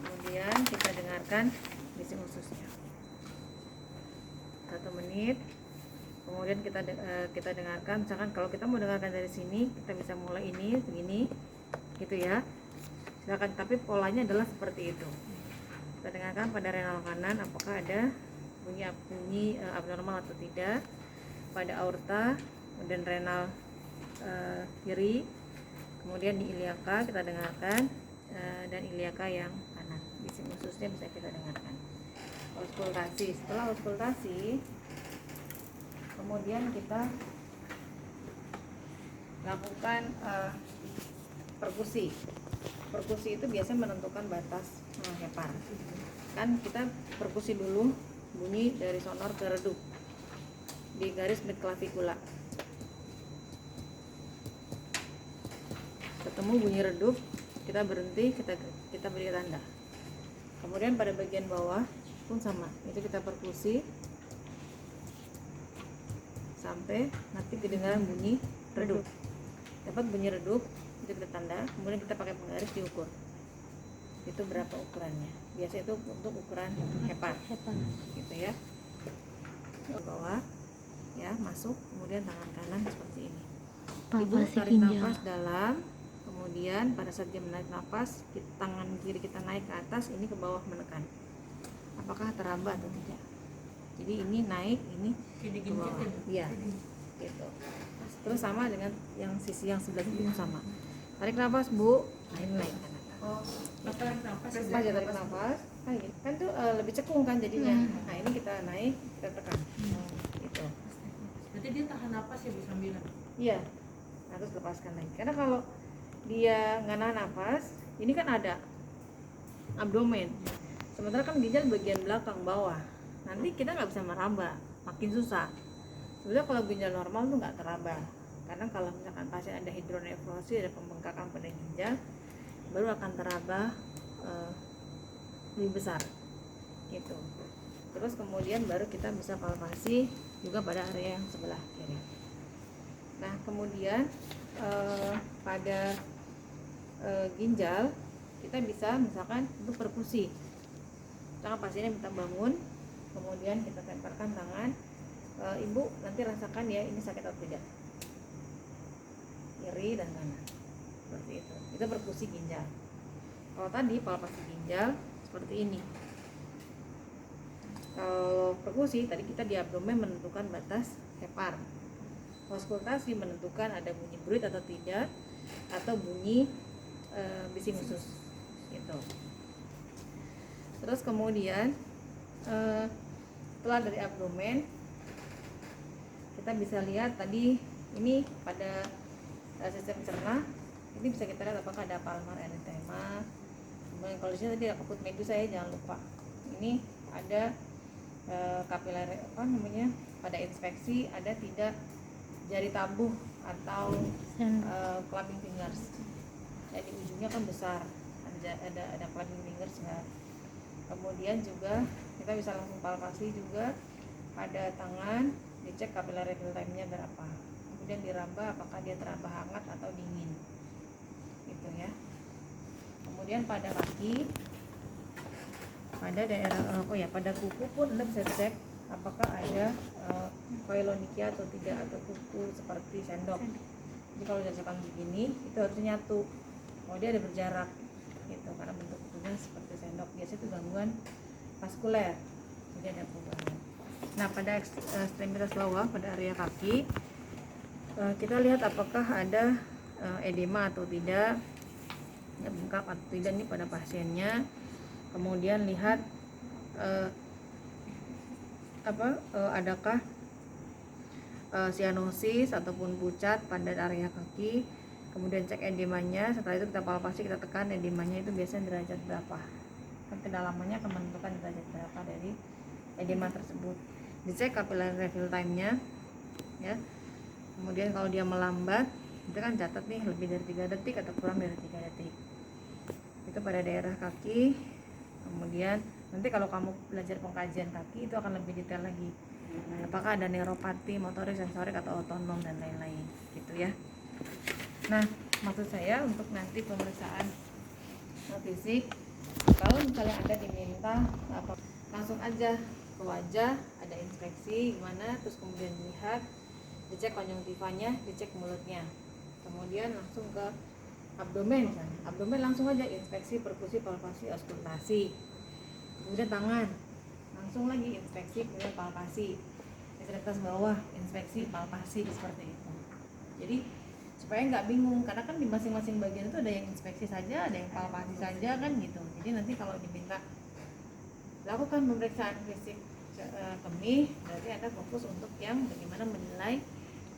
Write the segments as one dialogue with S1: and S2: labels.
S1: Kemudian kita dengarkan bising ususnya 1 menit. Kemudian kita dengarkan, misalkan kalau kita mau dengarkan dari sini, kita bisa mulai ini begini gitu ya, silakan, tapi polanya adalah seperti itu. Kita dengarkan pada renal kanan apakah ada bunyi abnormal atau tidak, pada aorta dan renal kiri, kemudian di iliaka kita dengarkan, dan iliaka yang kanan, bising ususnya bisa kita dengarkan. Auskultasi, setelah auskultasi kemudian kita lakukan perkusi. Perkusi itu biasanya menentukan batas hepar. Kan kita perkusi dulu bunyi dari sonor ke redup di garis mid clavicula. Ketemu bunyi redup, kita berhenti, kita beri tanda. Kemudian pada bagian bawah pun sama, itu kita perkusi sampai nanti kedengaran bunyi redup. Dapat bunyi redup, itu kita tanda, kemudian kita pakai penggaris diukur. Itu berapa ukurannya? Biasa itu untuk ukuran hepar. Gitu ya. Ke bawah ya, masuk, kemudian tangan kanan seperti ini. Ibu tarik nafas dalam, kemudian pada saat dia menarik nafas, tangan kiri kita naik ke atas, ini ke bawah menekan. Apakah teraba atau tidak? Jadi ini naik, ini ke bawah. Iya, gitu. Terus sama dengan yang sisi yang sebelah kiri sama. Tarik nafas, Bu. Nah, ini naik ke atas.
S2: Tarik nafas.
S1: Pas ya tarik nafas, kan tuh lebih cekung kan jadinya. Nah, ini kita naik, kita tekan. Gitu.
S2: Berarti dia tahan nafas ya Bu sambilan?
S1: Iya. Nah, terus lepaskan lagi. Karena kalau dia nggak nahan nafas, ini kan ada abdomen. Sementara kan ginjal bagian belakang bawah. Nanti kita nggak bisa meraba, makin susah. Sebenarnya kalau ginjal normal tuh nggak teraba, karena kalau misalkan pasien ada hidronefrosi, ada pembengkakan pada ginjal, baru akan teraba lebih besar, gitu. Terus kemudian baru kita bisa palpasi juga pada area yang sebelah kiri. Nah kemudian pada ginjal kita bisa misalkan untuk perkusi. Misalkan pasiennya minta bangun, kemudian kita temparkan tangan, Ibu nanti rasakan ya ini sakit atau tidak, kiri dan kanan, seperti itu. Itu perkusi ginjal. Kalau tadi palpasi ginjal seperti ini. Kalau perkusi tadi kita di abdomen menentukan batas hepar. Auskultasi menentukan ada bunyi bruit atau tidak, atau bunyi bising usus, gitu. Terus kemudian setelah dari abdomen kita bisa lihat tadi ini pada sistem cerna, ini bisa kita lihat apakah ada palmar erythema. Kemudian kalau di sini tadi ada kaput medusa ya, jangan lupa. Ini ada kapiler pada inspeksi ada tidak jari tabuh atau clubbing fingers. Jadi ujungnya kan besar, ada clubbing fingers ya. Kemudian juga kita bisa langsung palpasi juga pada tangan, dicek capillary fill time-nya berapa. Kemudian diraba apakah dia teraba hangat atau dingin, gitu ya. Kemudian pada kaki, pada daerah pada kuku pun Anda bisa cek apakah ada koilonychia atau tidak, atau kuku seperti sendok. Jadi kalau dilakukan begini itu harusnya nyatu. Oh, dia ada berjarak gitu, karena bentuk kukunya seperti sendok. Biasanya itu gangguan vaskuler, jadi ada perubahan. Nah pada ekstremitas bawah, pada area kaki, kita lihat apakah ada edema atau tidak, ya, bengkak atau tidak nih pada pasiennya. Kemudian lihat adakah sianosis ataupun pucat pada area kaki. Kemudian cek edemanya. Setelah itu kita palpasi, kita tekan edemanya itu biasanya derajat berapa, kan kedalamannya akan menentukan derajat berapa dari edema tersebut. Dicek capillary fill time-nya ya. Kemudian kalau dia melambat, kita kan catat nih lebih dari 3 detik atau kurang dari 3 detik. Itu pada daerah kaki. Kemudian nanti kalau kamu belajar pengkajian kaki itu akan lebih detail lagi. Apakah ada neuropati, motorik, sensorik atau otonom dan lain-lain, gitu ya. Nah, maksud saya untuk nanti pemeriksaan fisik kalau misalnya Anda diminta apa, langsung aja ke wajah, ada inspeksi gimana, terus kemudian dilihat, dicek konjungtivanya, dicek mulutnya, kemudian langsung ke abdomen misalnya. Abdomen langsung aja inspeksi, perkusi, palpasi, auskultasi. Kemudian tangan langsung lagi inspeksi, kemudian palpasi. Ekstremitas bawah inspeksi, palpasi, seperti itu. Jadi supaya nggak bingung, karena kan di masing-masing bagian itu ada yang inspeksi saja, ada yang palpasi saja kan gitu. Jadi nanti kalau diminta lakukan pemeriksaan fisik kemih, berarti Anda fokus untuk yang bagaimana menilai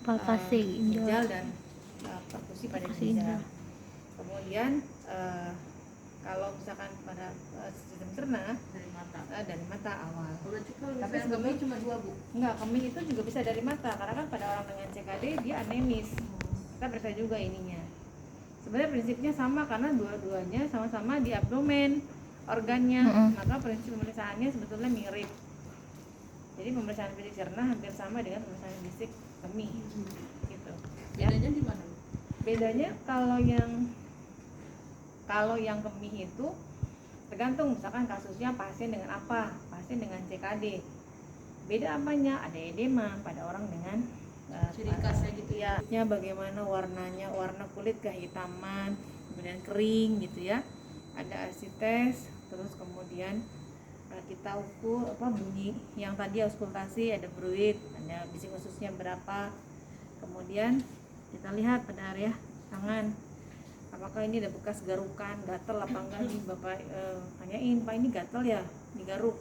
S3: palpasi
S1: ginjal dan perkusi pada ginjal. Kemudian kalau misalkan pada sistem cerna dari mata awal.
S2: Tapi sebelumnya cuma 2 Bu.
S1: Enggak, kemih itu juga bisa dari mata, karena kan pada orang dengan CKD dia anemis. Kita periksa juga ininya. Sebenarnya prinsipnya sama karena dua-duanya sama-sama di abdomen organnya, maka prinsip pemeriksaannya sebetulnya mirip. Jadi pemeriksaan fisik cerna hampir sama dengan pemeriksaan fisik kemih. Gitu.
S2: Bedanya di mana?
S1: Bedanya kalau yang kemih itu tergantung, misalkan kasusnya pasien dengan apa, pasien dengan CKD. Beda apanya? Ada edema pada orang dengan
S2: Ciri khasnya gitu
S1: ya. Bagaimana warnanya, warna kulit kehitaman, kemudian kering gitu ya. Ada asites, terus kemudian kita ukur bunyi yang tadi auskultasi, ada bruit, ada bising ususnya berapa. Kemudian kita lihat pada area tangan, apakah ini ada bekas garukan, gatel apa enggak nih. Bapak tanyain, Pak ini gatel ya, digaruk,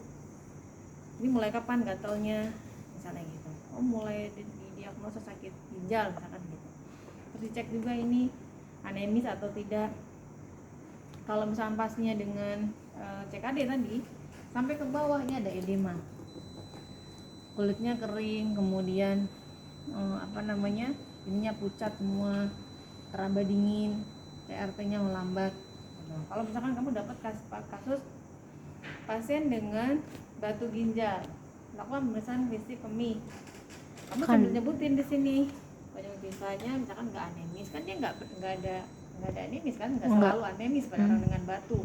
S1: ini mulai kapan gatelnya, misalnya gitu. Oh mulai di diagnosa sakit ginjal misalkan gitu. Terus dicek juga ini anemis atau tidak. Kalau misalnya pasnya dengan CKD tadi sampai ke bawah ini ada edema, kulitnya kering, kemudian ininya pucat semua, teraba dingin, CRP-nya melambat. Kalau misalkan kamu dapat kasus pasien dengan batu ginjal, lakukan pemeriksaan fisik kemih. Kamu sambil nyebutin di sini konjungtivanya, misalkan nggak anemis, kan dia nggak ada anemis kan, nggak selalu anemis pada orang dengan batu.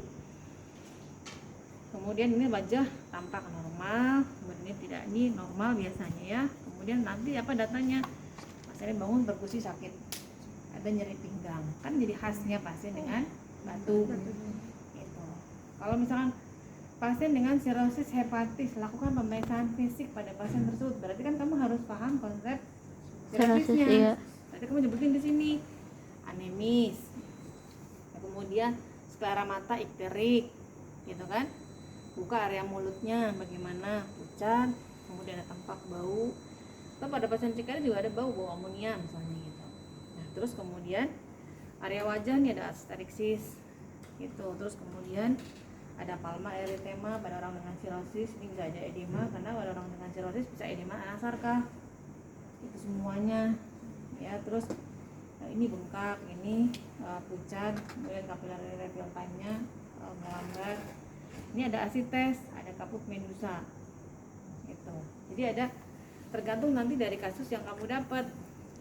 S1: Kemudian ini wajah tampak normal, kemudian ini tidak, ini normal biasanya ya. Kemudian nanti apa datanya, pasien bangun perkusi sakit, ada nyeri pinggang, kan jadi khasnya pasien dengan batu. Gitu. Kalau misalkan pasien dengan sirosis hepatis, lakukan pemeriksaan fisik pada pasien tersebut. Berarti kan kamu harus paham konsep sirosisnya.
S3: Iya.
S1: Berarti kamu nyebutin di sini anemis, kemudian sklera mata ikterik, gitu kan. Buka area mulutnya bagaimana, pucat, kemudian ada tampak bau. Atau pada pasien CKD juga ada bau amonia misalnya gitu. Nah, terus kemudian area wajah nih ada asterixis gitu. Terus kemudian ada palma eritema pada orang dengan sirosis, ini bisa ada edema karena pada orang dengan sirosis bisa edema anasarka. Itu semuanya ya. Terus ini bengkak, ini pucat, kemudian capillary refill time-nya melambat. Ini ada asites, ada kapuk medusa gitu. Jadi ada tergantung nanti dari kasus yang kamu dapat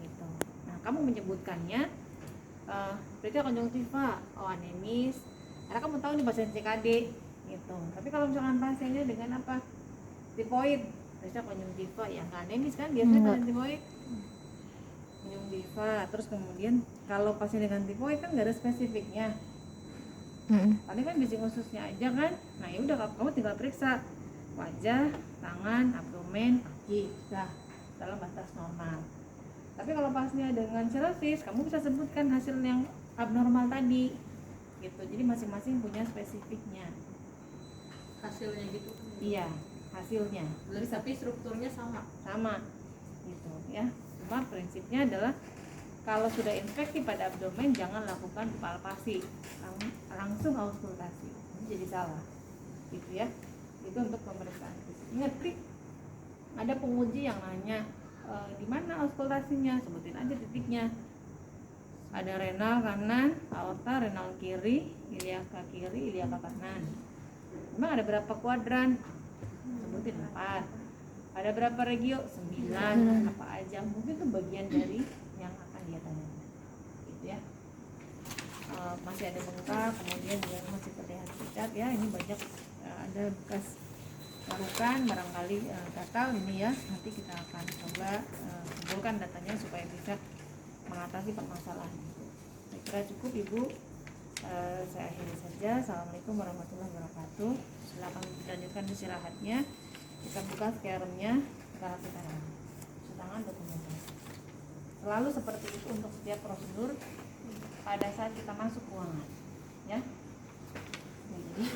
S1: gitu. Nah, kamu menyebutkannya periksa konjungtiva, anemis, karena kamu tahu nih pasien CKD gitu. Tapi kalau misalkan pasiennya dengan apa, tipoid, periksa konjungtiva, yang anemis kan biasanya pasien tipoid, konjungtiva. Terus kemudian kalau pasien dengan tipoid kan nggak ada spesifiknya. Tadi kan bising ususnya aja kan. Nah ya udah, kamu tinggal periksa wajah, tangan, abdomen, kaki, sudah dalam batas normal. Tapi kalau pasnya dengan sirosis, kamu bisa sebutkan hasil yang abnormal tadi gitu. Jadi masing-masing punya spesifiknya.
S2: Hasilnya gitu.
S1: Iya, hasilnya.
S2: Tapi strukturnya sama
S1: gitu ya. Cuma prinsipnya adalah kalau sudah infeksi pada abdomen jangan lakukan palpasi, langsung auskultasi. Jadi salah gitu ya. Itu untuk pemeriksaan fisik. Ingat, ada penguji yang nanya di mana auskultasinya, sebutin aja titiknya. Ada renal kanan, aorta, renal kiri, iliaka kiri, iliaka kanan. Memang ada berapa kuadran? Sebutin 4. Ada berapa regio? 9. Apa aja? Mungkin itu bagian dari yang akan dia tanyakan. Gitu ya. Masih ada bengkak, kemudian juga masih terlihat dicat ya, ini banyak ada bekas larukan barangkali gatal ini ya. Nanti kita akan coba kumpulkan datanya supaya bisa mengatasi permasalahan itu. Saya kira cukup Ibu. Saya akhiri saja. Assalamualaikum warahmatullahi wabarakatuh. Silakan dilanjutkan istirahatnya. Kita buka scaremnya, kita hasilkan tangan dokumentasi. Selalu seperti itu untuk setiap prosedur pada saat kita masuk ruangan, ya. Jadi